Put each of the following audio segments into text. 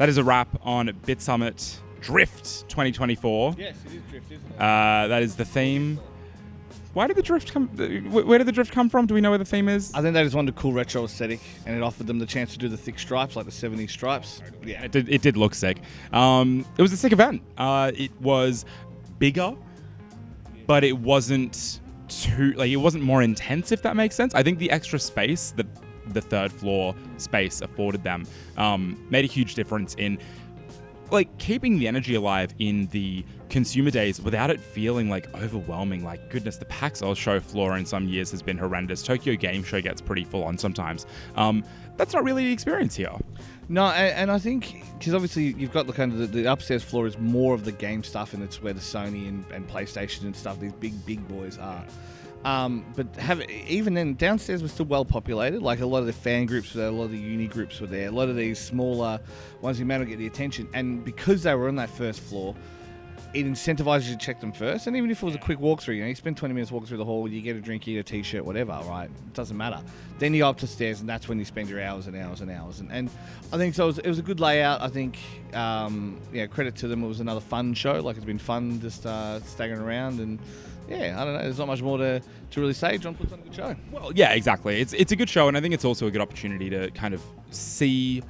that is a wrap on Bitsummit Drift 2024. Yes, it is Drift, isn't it? That is the theme. Why did the drift come? Where did the drift come from? Do we know where the theme is? I think they just wanted a cool retro aesthetic, and it offered them the chance to do the thick stripes, like the 70s stripes. Yeah, It did look sick. It was a sick event. It was bigger, but it wasn't it wasn't more intense, if that makes sense. I think the extra space that the third floor space afforded them made a huge difference in keeping the energy alive in the consumer days without it feeling overwhelming. Goodness, the PAX Oz show floor in some years has been horrendous. Tokyo Game Show gets pretty full on sometimes. That's not really the experience here. No, and I think because obviously you've got the upstairs floor is more of the game stuff, and it's where the Sony and PlayStation and stuff, these big boys are. But even then, downstairs was still well populated. A lot of the fan groups were there, a lot of the uni groups were there, a lot of these smaller ones who may not get the attention. And because they were on that first floor, it incentivizes you to check them first. And even if it was a quick walkthrough, you spend 20 minutes walking through the hall, you get a drink, you get a t-shirt, whatever, right? It doesn't matter. Then you go up to stairs, and that's when you spend your hours and hours and hours. And I think so. It was a good layout. I think, credit to them. It was another fun show. It's been fun just staggering around. And yeah, I don't know. There's not much more to really say. John puts on a good show. Well, yeah, exactly. It's a good show, and I think it's also a good opportunity to kind of see.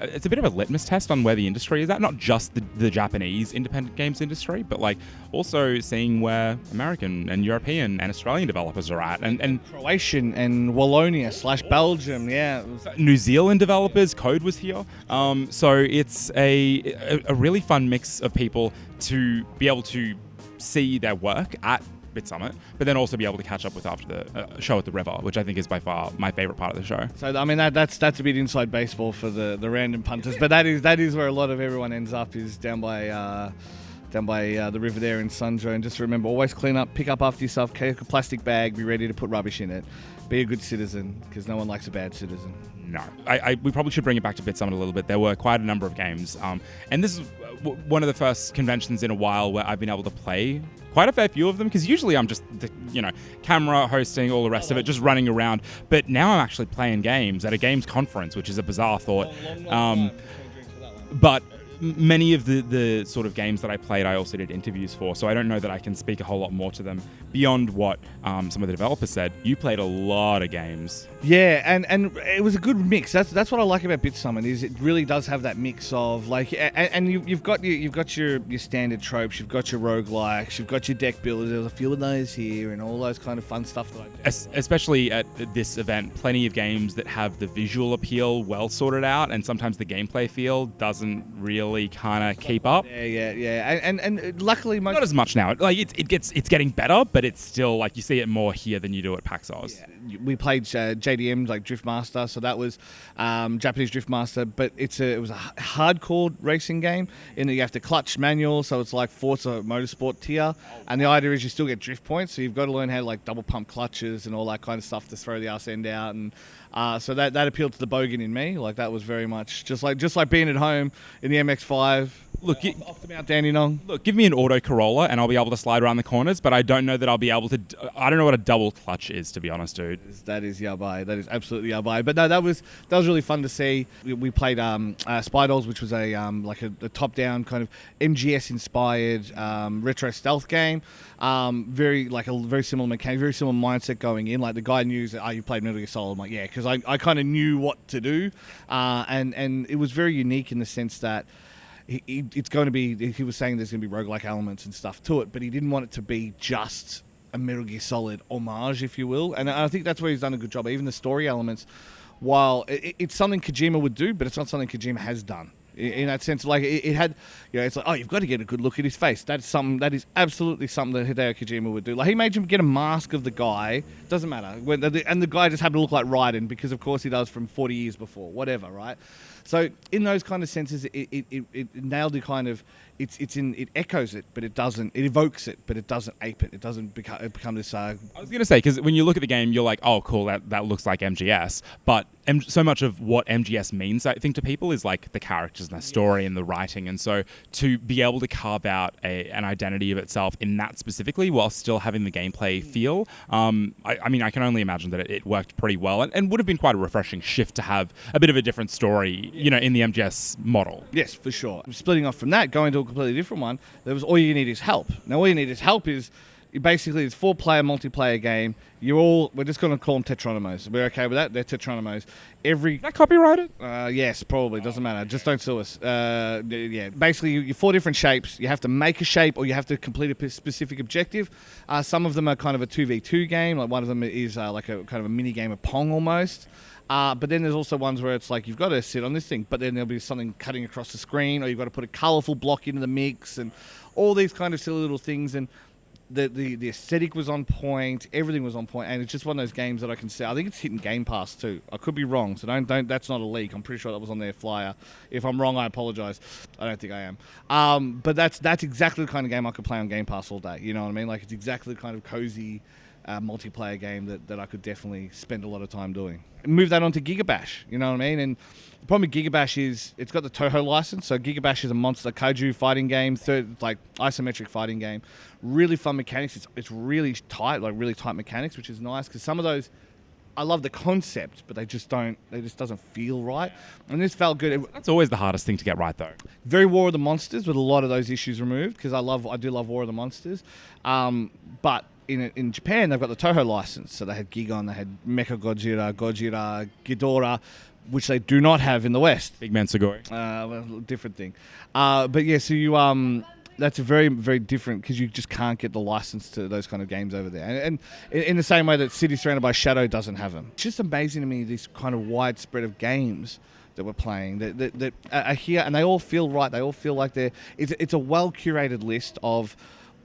It's a bit of a litmus test on where the industry is at, not just the Japanese independent games industry, but also seeing where American and European and Australian developers are at, and Croatian and Wallonia / Belgium, yeah. New Zealand developers. Code was here, so it's a really fun mix of people to be able to see their work at Bitsummit, but then also be able to catch up with after the show at the River, which I think is by far my favorite part of the show. So I mean that's a bit inside baseball for the random punters, but that is where a lot of everyone ends up, is down by the river there in Sunjo. And just remember, always clean up, pick up after yourself, take a plastic bag, be ready to put rubbish in it. Be a good citizen, because no one likes a bad citizen. No, we probably should bring it back to Bitsummit a little bit. There were quite a number of games, and this is one of the first conventions in a while where I've been able to play quite a fair few of them, because usually I'm just camera hosting, all the rest of it, just running around. But now I'm actually playing games at a games conference, which is a bizarre thought. But many of the sort of games that I played, I also did interviews for, so I don't know that I can speak a whole lot more to them beyond what some of the developers said. You played a lot of games. Yeah, and it was a good mix. That's what I like about Bitsummit, is it really does have that mix of and you've got your standard tropes, you've got your roguelikes, you've got your deck builders. There's a few of those here, and all those kind of fun stuff that I do. Especially at this event, plenty of games that have the visual appeal well sorted out, and sometimes the gameplay feel doesn't really kind of keep up. Yeah. And luckily, not as much now. It's getting better, but it's still you see it more here than you do at PAX Oz. Yeah. We played JDM, Drift Master, so that was Japanese Drift Master, but it was a hardcore racing game in that you have to clutch manual, so it's like Forza Motorsport tier, and the idea is you still get drift points, so you've got to learn how to double pump clutches and all that kind of stuff to throw the arse end out, and so that appealed to the bogan in me. That was very much just like being at home in the MX-5. Look, off the Mount Dandenong. Look, give me an auto Corolla and I'll be able to slide around the corners, but I don't know that I'll be able to. I don't know what a double clutch is, to be honest, dude. That is yabai. That is absolutely yabai. But no, that was really fun to see. We played Spy Dolls, which was a top-down kind of MGS inspired retro stealth game. Very a very similar mechanic, very similar mindset going in. The guy knew that, you played Metal Gear Solid. I'm like, yeah, because I kind of knew what to do, and it was very unique in the sense that. It's going to be, he was saying there's going to be roguelike elements and stuff to it, but he didn't want it to be just a Metal Gear Solid homage, if you will. And I think that's where he's done a good job. Even the story elements, while it's something Kojima would do, but it's not something Kojima has done. In that sense, it had, it's you've got to get a good look at his face. That is absolutely something that Hideo Kojima would do. He made him get a mask of the guy. Doesn't matter. And the guy just happened to look like Raiden, because of course he does from 40 years before, whatever, right? So in those kind of senses, it nailed the kind of, it echoes it, but it doesn't, it evokes it, but it doesn't ape it. It doesn't become this. I was going to say, because when you look at the game, you're like, oh, cool, that looks like MGS, but so much of what MGS means, I think, to people is like the characters and the story and the writing. And so to be able to carve out an identity of itself in that specifically while still having the gameplay feel, I mean, I can only imagine that it worked pretty well and would have been quite a refreshing shift to have a bit of a different story, in the MGS model. Yes, for sure. Splitting off from that, going to a completely different one, there was All You Need Is Help. Now, All You Need Is Help is basically it's 4-player multiplayer game. We're just going to call them Tetronymos. We're okay with that. They're Tetronymos. Is that copyrighted? Yes, probably. Doesn't matter. Just don't sue us. Yeah. Basically, you're 4 different shapes. You have to make a shape or you have to complete a specific objective. Some of them are kind of a 2v2 game. Like one of them is like a kind of a mini game of Pong almost. But then there's also ones where it's like you've got to sit on this thing, but then there'll be something cutting across the screen, or you've got to put a colourful block into the mix, and all these kind of silly little things. And the aesthetic was on point, everything was on point, and it's just one of those games that I can say. I think it's hitting Game Pass too. I could be wrong, so don't. That's not a leak. I'm pretty sure that was on their flyer. If I'm wrong, I apologise. I don't think I am. But that's exactly the kind of game I could play on Game Pass all day. You know what I mean? Like it's exactly the kind of cozy multiplayer game that I could definitely spend a lot of time doing. Move that on to Gigabash, you know what I mean? And the problem with Gigabash is it's got the Toho license. So Gigabash is a monster kaiju fighting game, like isometric fighting game. Really fun mechanics. It's really tight, like really tight mechanics, which is nice because some of those, I love the concept, but they just doesn't feel right. And this felt good. That's always the hardest thing to get right, though. Very War of the Monsters with a lot of those issues removed because I do love War of the Monsters. But in Japan, they've got the Toho license. So they had Gigon, they had Mecha Gojira, Ghidorah, which they do not have in the West. Big Man Sugoi. Well, different thing. But yeah, so you that's a very, very different because you just can't get the license to those kind of games over there. And in the same way that City Surrounded by Shadow doesn't have them. It's just amazing to me, this kind of widespread of games that we're playing that are here, and they all feel right. They all feel like it's a well-curated list of.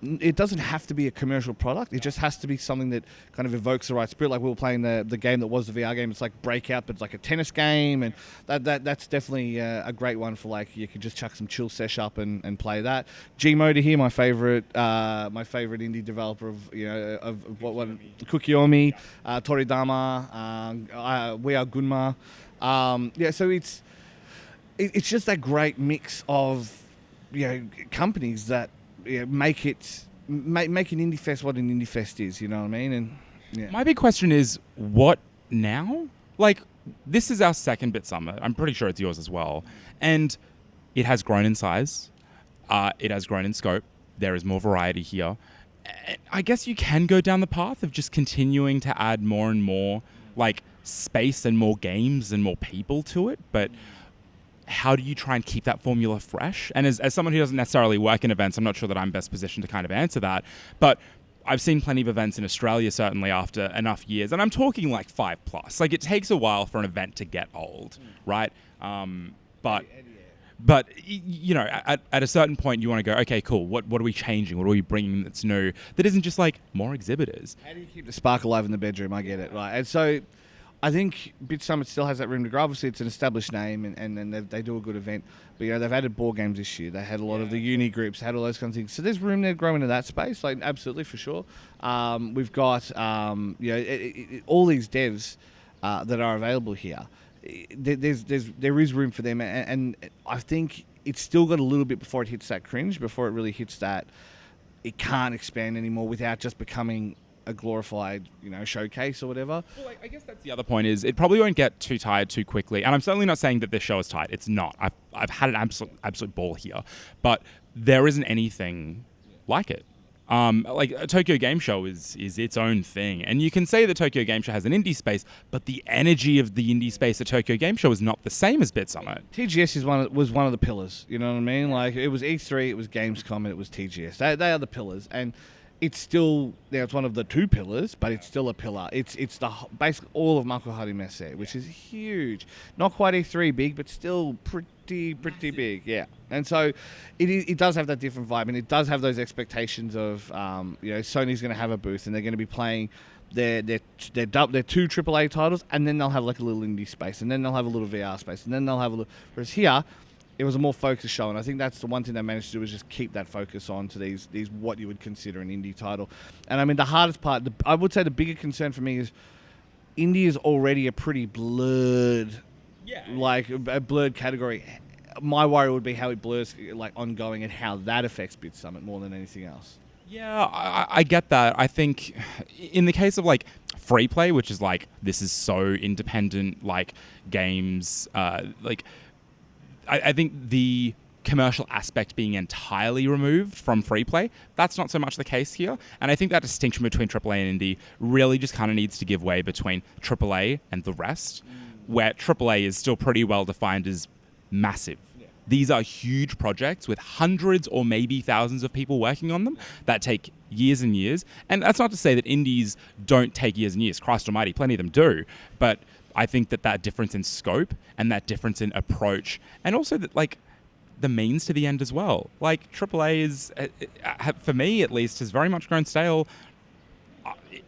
It doesn't have to be a commercial product. It just has to be something that kind of evokes the right spirit. Like we were playing the game that was the VR game. It's like Breakout, but it's like a tennis game, and that's definitely a great one for like you could just chuck some chill sesh up and play that. Gmoda here, my favorite indie developer of what Kukiomi, Toridama, We Are Gunma. So it's just that great mix of companies that. Make an Indie Fest what an Indie Fest is, you know what I mean? And my big question is, what now? Like, this is our second Bitsummit. I'm pretty sure it's yours as well. And it has grown in size. It has grown in scope. There is more variety here. I guess you can go down the path of just continuing to add more and more, like, space and more games and more people to it, but how do you try and keep that formula fresh? And as someone who doesn't necessarily work in events, I'm not sure that I'm best positioned to kind of answer that. But I've seen plenty of events in Australia, certainly after enough years. And I'm talking like 5+. Like it takes a while for an event to get old, right? But at a certain point, you want to go, okay, cool. What are we changing? What are we bringing that's new? That isn't just like more exhibitors. How do you keep the spark alive in the bedroom? I get it, right? And so I think Bitsummit still has that room to grow. Obviously, it's an established name, and they do a good event. But they've added board games this year. They had a lot of the uni groups, had all those kinds of things. So there's room there to grow into that space, like absolutely for sure. We've got all these devs that are available here. There is room for them, and I think it's still got a little bit before it hits that cringe, before it really hits that it can't expand anymore without just becoming a glorified, showcase or whatever. Well, I guess that's the other point is it probably won't get too tired too quickly. And I'm certainly not saying that this show is tight. It's not. I've had an absolute ball here, but there isn't anything like it. Like a Tokyo Game Show is its own thing, and you can say that Tokyo Game Show has an indie space, but the energy of the indie space at Tokyo Game Show is not the same as Bitsummit. TGS was one of the pillars. You know what I mean? Like it was E3, it was Gamescom, and it was TGS. They are the pillars, and it's still it's one of the 2 pillars, but it's still a pillar. It's the basically all of Makuhari Messe, which is huge. Not quite E3 big, but still pretty big, yeah. And so it does have that different vibe, and it does have those expectations of Sony's going to have a booth, and they're going to be playing their 2 AAA titles, and then they'll have like a little indie space, and then they'll have a little VR space, and then they'll have a little. Whereas here, it was a more focused show, and I think that's the one thing they managed to do is just keep that focus on to these what you would consider an indie title. And I mean, the hardest part, I would say the bigger concern for me indie is already a pretty blurred, Yeah. like a blurred category. My worry would be how it blurs like ongoing and how that affects Bitsummit more than anything else. Yeah, I get that. I think in the case of like free play, which is like this is so independent, like games, like I think the commercial aspect being entirely removed from free play, that's not so much the case here. And I think that distinction between AAA and indie really just kind of needs to give way between AAA and the rest, where AAA is still pretty well defined as massive. These are huge projects with hundreds or maybe thousands of people working on them that take years and years. And that's not to say that indies don't take years and years. Christ almighty, plenty of them do. But I think that difference in scope and that difference in approach, and also that like the means to the end as well. Like AAA is, for me at least, has very much grown stale.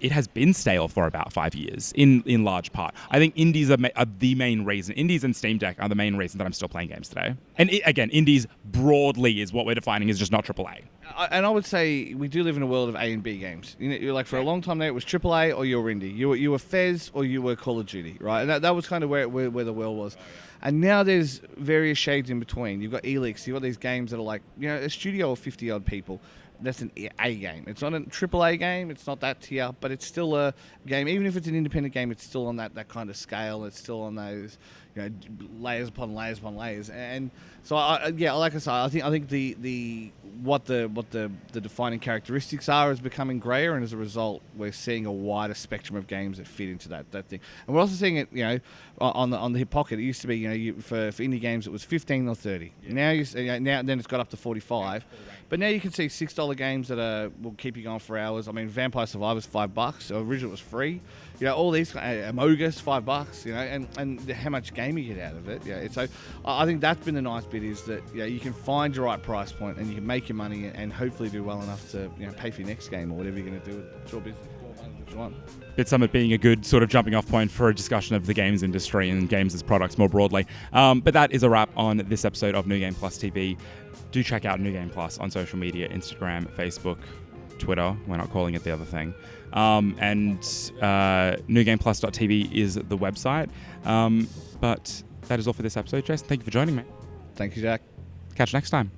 It has been stale for about 5 years, in large part. I think indies are the main reason. Indies and Steam Deck are the main reason that I'm still playing games today. And again, indies broadly is what we're defining as just not AAA. And I would say we do live in a world of A and B games. You know, you're like for a long time now, it was AAA or you were indie. You were Fez or you were Call of Duty, right? And that was kind of where the world was. And now there's various shades in between. You've got Elix. You've got these games that are like, you know, a studio of 50-odd people. That's an A game. It's not a AAA game. It's not that tier, but it's still a game. Even if it's an independent game, it's still on that kind of scale. It's still on those, you know, layers upon layers upon layers. And so, like I said, I think the defining characteristics are is becoming grayer, and as a result, we're seeing a wider spectrum of games that fit into that thing. And we're also seeing it, you know, on the hip pocket. It used to be, you know, for indie games, it was 15 or 30. Yeah. Now then it's got up to 45. But now you can see $6 games that will keep you going for hours. I mean, Vampire Survivor's $5. Originally it was free. You know, all these Amogus $5. You know, and how much game you get out of it. Yeah. So I think that's been the nice bit is that you can find your right price point and you can make your money and hopefully do well enough to pay for your next game or whatever you're going to do. It's your business. Bitsummit being a good sort of jumping off point for a discussion of the games industry and games as products more broadly. But that is a wrap on this episode of New Game Plus TV. Do check out New Game Plus on social media, Instagram, Facebook, Twitter. We're not calling it the other thing. And newgameplus.tv is the website. But that is all for this episode. Jason, thank you for joining me. Thank you, Jack. Catch you next time.